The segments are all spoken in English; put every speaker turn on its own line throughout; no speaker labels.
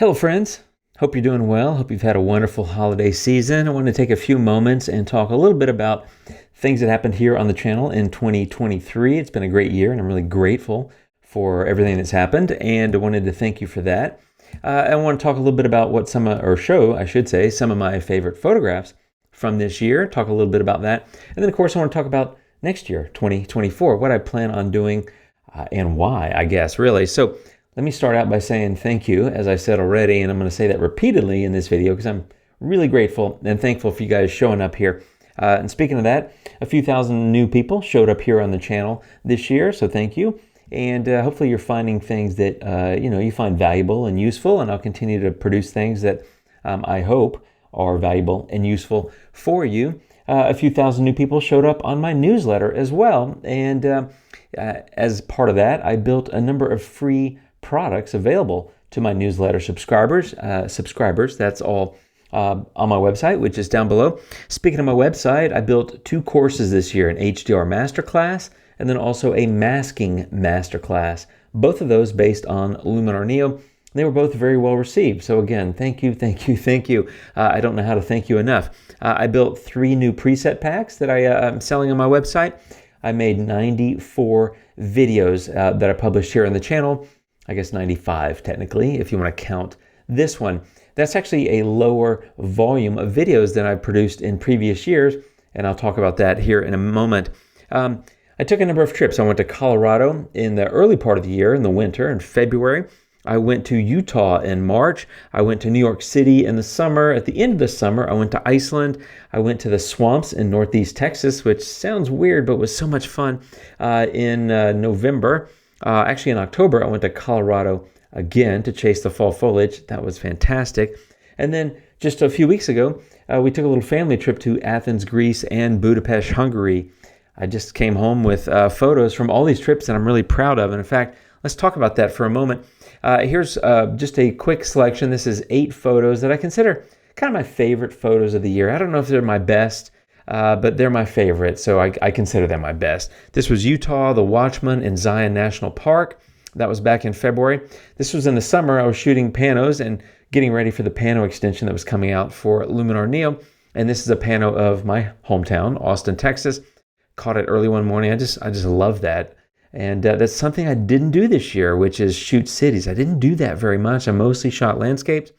Hello, friends. Hope you're doing well. Hope you've had a wonderful holiday season. I want to take a few moments and talk a little bit about things that happened here on the channel in 2023. It's been a great year, and I'm really grateful for everything that's happened, and I wanted to thank you for that. I want to talk a little bit about what show, I should say, some of my favorite photographs from this year, talk a little bit about that. And then, of course, I want to talk about next year, 2024, what I plan on doing and why, I guess, really. So let me start out by saying thank you, as I said already, and I'm going to say that repeatedly in this video because I'm really grateful and thankful for you guys showing up here. And speaking of that, a few thousand new people showed up here on the channel this year, so thank you. And hopefully you're finding things that you find valuable and useful, and I'll continue to produce things that I hope are valuable and useful for you. A few thousand new people showed up on my newsletter as well, and as part of that, I built a number of free products available to my newsletter subscribers. That's all on my website, which is down below. Speaking of my website, I built 2 courses this year, an HDR masterclass and then also a masking masterclass. Both of those based on Luminar Neo. They were both very well received. So again, thank you. I don't know how to thank you enough. I built 3 new preset packs that I'm selling on my website. I made 94 videos that I published here on the channel. I guess 95 technically, if you want to count this one. That's actually a lower volume of videos than I produced in previous years, and I'll talk about that here in a moment. I took a number of trips. I went to Colorado in the early part of the year, in the winter, in February. I went to Utah in March. I went to New York City in the summer. At the end of the summer, I went to Iceland. I went to the swamps in Northeast Texas, which sounds weird, but was so much fun in November. Actually, in October, I went to Colorado again to chase the fall foliage. That was fantastic. And then just a few weeks ago, we took a little family trip to Athens, Greece, and Budapest, Hungary. I just came home with photos from all these trips that I'm really proud of. And in fact, let's talk about that for a moment. Here's just a quick selection. This is 8 photos that I consider kind of my favorite photos of the year. I don't know if they're my best, but they're my favorite, so I consider them my best. This was Utah, the Watchman, and Zion National Park. That was back in February. This was in the summer. I was shooting panos and getting ready for the pano extension that was coming out for Luminar Neo. And this is a pano of my hometown, Austin, Texas. Caught it early one morning. I just love that. And that's something I didn't do this year, which is shoot cities. I didn't do that very much. I mostly shot landscapes.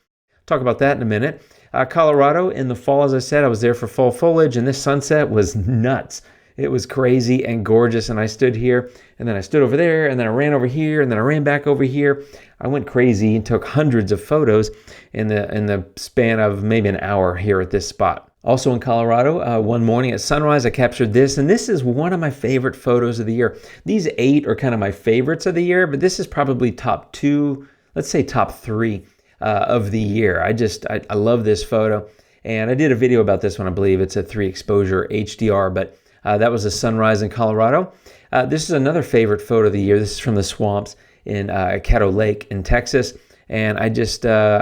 Talk about that in a minute. Colorado in the fall, as I said, I was there for fall foliage, and this sunset was nuts. It was crazy and gorgeous, and I stood here, and then I stood over there, and then I ran over here, and then I ran back over here. I went crazy and took hundreds of photos in the span of maybe an hour here at this spot. Also in Colorado, one morning at sunrise, I captured this, and this is one of my favorite photos of the year. These 8 are kind of my favorites of the year, but this is probably top 2, let's say top 3 of the year. I love this photo, and I did a video about this one. I believe it's a 3 exposure HDR, but that was a sunrise in Colorado. This is another favorite photo of the year. This is from the swamps in Caddo Lake in Texas, and I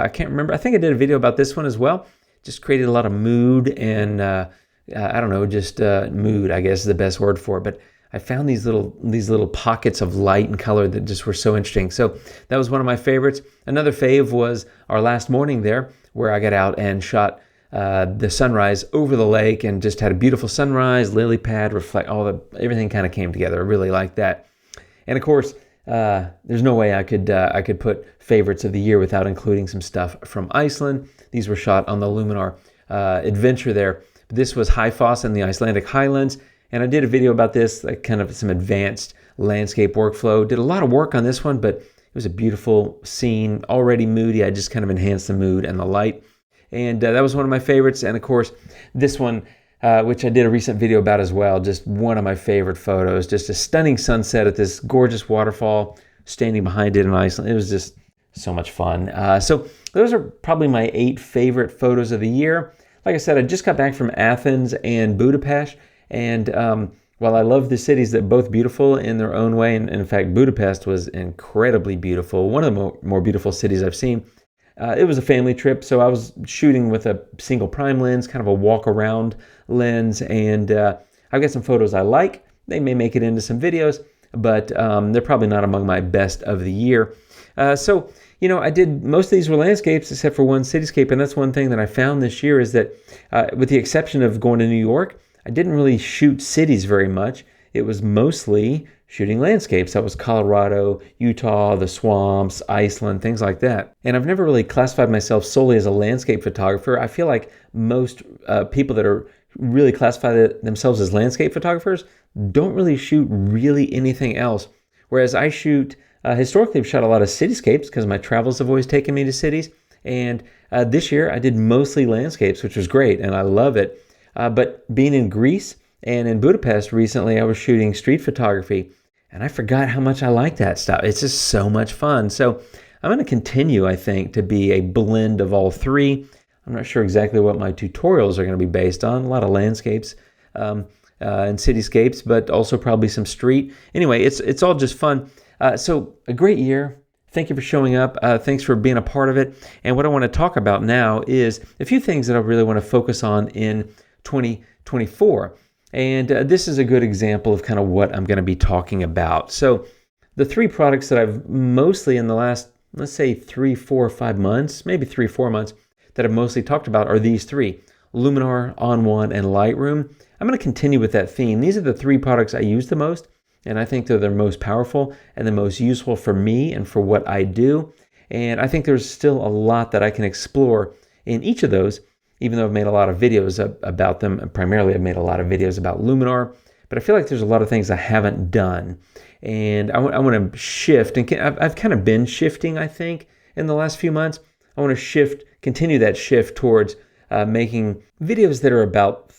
can't remember. I think I did a video about this one as well. Just created a lot of mood and I don't know, just mood, I guess is the best word for it. But I found these little pockets of light and color that just were so interesting. So that was one of my favorites. Another fave was our last morning there, where I got out and shot the sunrise over the lake and just had a beautiful sunrise, lily pad, everything kind of came together. I really liked that. And of course, there's no way I could put favorites of the year without including some stuff from Iceland. These were shot on the Luminar adventure there. This was Haifoss in the Icelandic Highlands. And I did a video about this, like kind of some advanced landscape workflow. Did a lot of work on this one, but it was a beautiful scene, already moody. I just kind of enhanced the mood and the light. And that was one of my favorites. And of course, this one, which I did a recent video about as well, just one of my favorite photos. Just a stunning sunset at this gorgeous waterfall, standing behind it in Iceland. It was just so much fun. So those are probably my 8 favorite photos of the year. Like I said, I just got back from Athens and Budapest. And while I love the cities, that both beautiful in their own way, and in fact, Budapest was incredibly beautiful, one of the more beautiful cities I've seen. It was a family trip, so I was shooting with a single prime lens, kind of a walk-around lens, and I've got some photos I like. They may make it into some videos, but they're probably not among my best of the year. So I did most of these were landscapes except for one cityscape, and that's one thing that I found this year is that, with the exception of going to New York, I didn't really shoot cities very much. It was mostly shooting landscapes. That was Colorado, Utah, the swamps, Iceland, things like that. And I've never really classified myself solely as a landscape photographer. I feel like most people that are really classify themselves as landscape photographers don't really shoot really anything else. Whereas I shoot, historically I've shot a lot of cityscapes because my travels have always taken me to cities. And this year I did mostly landscapes, which was great, and I love it. But being in Greece and in Budapest recently, I was shooting street photography, and I forgot how much I like that stuff. It's just so much fun. So I'm going to continue, I think, to be a blend of all three. I'm not sure exactly what my tutorials are going to be based on. A lot of landscapes and cityscapes, but also probably some street. Anyway, it's all just fun. So a great year. Thank you for showing up. Thanks for being a part of it. And what I want to talk about now is a few things that I really want to focus on in 2024. And this is a good example of kind of what I'm going to be talking about. So the three products that I've mostly in the last, let's say 3, 4, 5 months, maybe 3, 4 months, that I've mostly talked about are these three: Luminar, On1, and Lightroom. I'm going to continue with that theme. These are the three products I use the most, and I think they're the most powerful and the most useful for me and for what I do. And I think there's still a lot that I can explore in each of those, even though I've made a lot of videos about them. And primarily, I've made a lot of videos about Luminar, but I feel like there's a lot of things I haven't done. And I want to shift, and I've kind of been shifting, I think, in the last few months. I want to continue that shift towards making videos that are about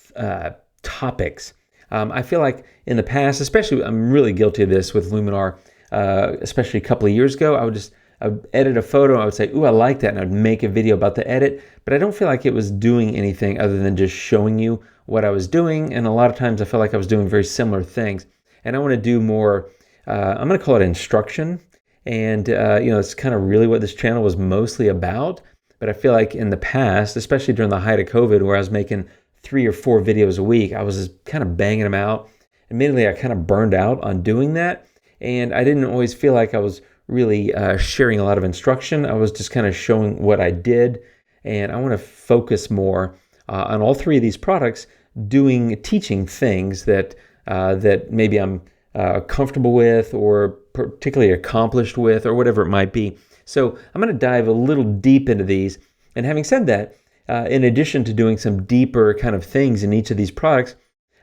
topics. I feel like in the past, especially, I'm really guilty of this with Luminar, especially a couple of years ago, I would edit a photo, I would say, ooh, I like that, and I'd make a video about the edit, but I don't feel like it was doing anything other than just showing you what I was doing, and a lot of times I felt like I was doing very similar things. And I want to do more, I'm going to call it instruction, and it's kind of really what this channel was mostly about. But I feel like in the past, especially during the height of COVID, where I was making 3 or 4 videos a week, I was just kind of banging them out. Admittedly, I kind of burned out on doing that, and I didn't always feel like I was really sharing a lot of instruction. I was just kind of showing what I did, and I want to focus more on all three of these products, teaching things that maybe I'm comfortable with, or particularly accomplished with, or whatever it might be. So I'm going to dive a little deep into these. And having said that, in addition to doing some deeper kind of things in each of these products,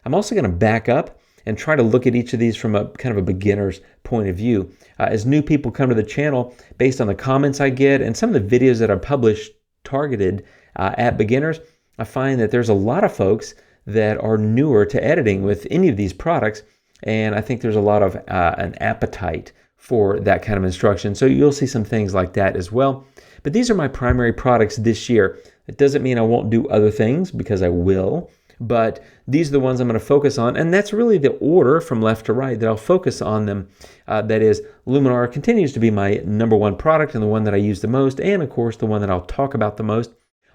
I'm also going to back up and try to look at each of these from a kind of a beginner's point of view. As new people come to the channel, based on the comments I get and some of the videos that I publish targeted at beginners, I find that there's a lot of folks that are newer to editing with any of these products, and I think there's a lot of an appetite for that kind of instruction. So you'll see some things like that as well. But these are my primary products this year. It doesn't mean I won't do other things, because I will, but these are the ones I'm going to focus on, and that's really the order from left to right that I'll focus on them. That is, Luminar continues to be my number one product and the one that I use the most, and of course the one that I'll talk about the most.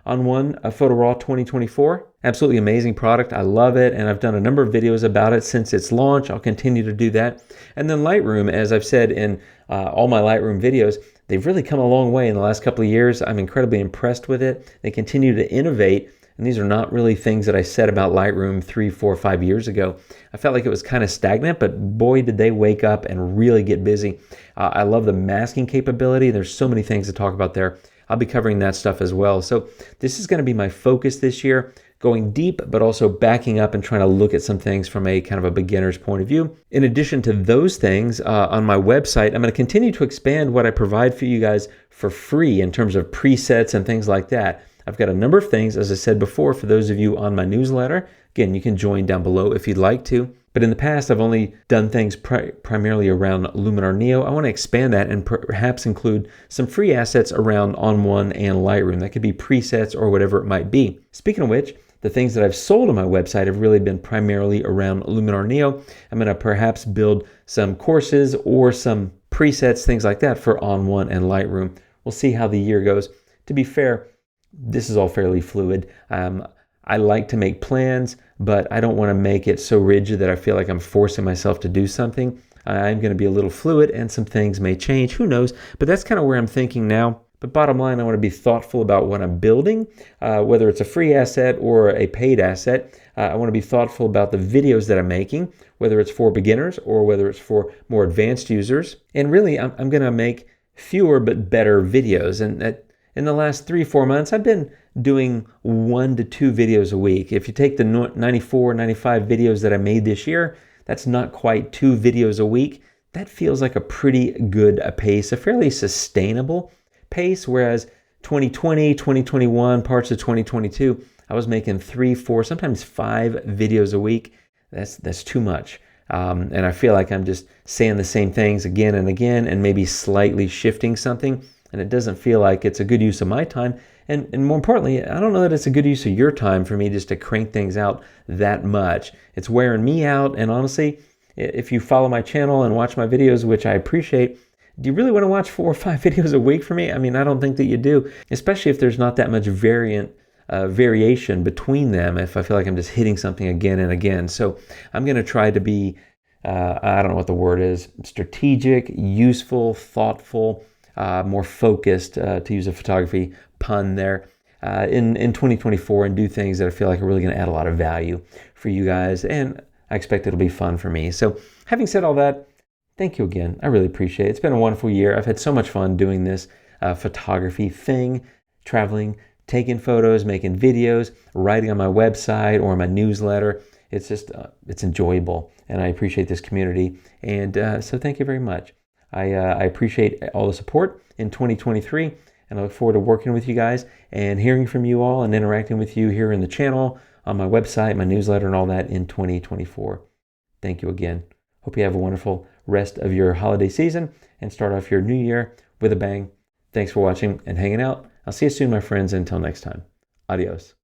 On1, Photo Raw 2024, absolutely amazing product. I love it, and I've done a number of videos about it since its launch. I'll continue to do that. And then Lightroom, as I've said in all my Lightroom videos, they've really come a long way in the last couple of years. I'm incredibly impressed with it. They continue to innovate, and these are not really things that I said about Lightroom 3, 4, 5 years ago. I felt like it was kind of stagnant, but boy, did they wake up and really get busy. I love the masking capability. There's so many things to talk about there. I'll be covering that stuff as well. So this is going to be my focus this year, going deep, but also backing up and trying to look at some things from a kind of a beginner's point of view. In addition to those things, on my website, I'm going to continue to expand what I provide for you guys for free in terms of presets and things like that. I've got a number of things, as I said before, for those of you on my newsletter. Again, you can join down below if you'd like to. But in the past, I've only done things primarily around Luminar Neo. I want to expand that and perhaps include some free assets around On1 and Lightroom. That could be presets or whatever it might be. Speaking of which, the things that I've sold on my website have really been primarily around Luminar Neo. I'm going to perhaps build some courses or some presets, things like that, for On1 and Lightroom. We'll see how the year goes. To be fair, this is all fairly fluid. I like to make plans, but I don't want to make it so rigid that I feel like I'm forcing myself to do something. I'm going to be a little fluid and some things may change. Who knows? But that's kind of where I'm thinking now. But bottom line, I want to be thoughtful about what I'm building, whether it's a free asset or a paid asset. I want to be thoughtful about the videos that I'm making, whether it's for beginners or whether it's for more advanced users. And really, I'm going to make fewer but better videos. And in the last 3-4 months, I've been doing 1 to 2 videos a week. If you take the 94, 95 videos that I made this year, that's not quite 2 videos a week. That feels like a pretty good pace, a fairly sustainable pace, whereas 2020, 2021, parts of 2022, I was making 3, 4, sometimes 5 videos a week. That's too much. And I feel like I'm just saying the same things again and again and maybe slightly shifting something. And it doesn't feel like it's a good use of my time. And more importantly, I don't know that it's a good use of your time for me just to crank things out that much. It's wearing me out. And honestly, if you follow my channel and watch my videos, which I appreciate, do you really want to watch 4 or 5 videos a week for me? I mean, I don't think that you do, especially if there's not that much variation between them, if I feel like I'm just hitting something again and again. So I'm going to try to be, I don't know what the word is, strategic, useful, thoughtful, more focused, to use a photography pun there, in 2024 and do things that I feel like are really going to add a lot of value for you guys. And I expect it'll be fun for me. So having said all that, thank you again. I really appreciate it. It's been a wonderful year. I've had so much fun doing this photography thing, traveling, taking photos, making videos, writing on my website or my newsletter. It's just, it's enjoyable. And I appreciate this community. And so thank you very much. I appreciate all the support in 2023. And I look forward to working with you guys and hearing from you all and interacting with you here in the channel, on my website, my newsletter, and all that in 2024. Thank you again. Hope you have a wonderful rest of your holiday season and start off your new year with a bang. Thanks for watching and hanging out. I'll see you soon, my friends. Until next time. Adios.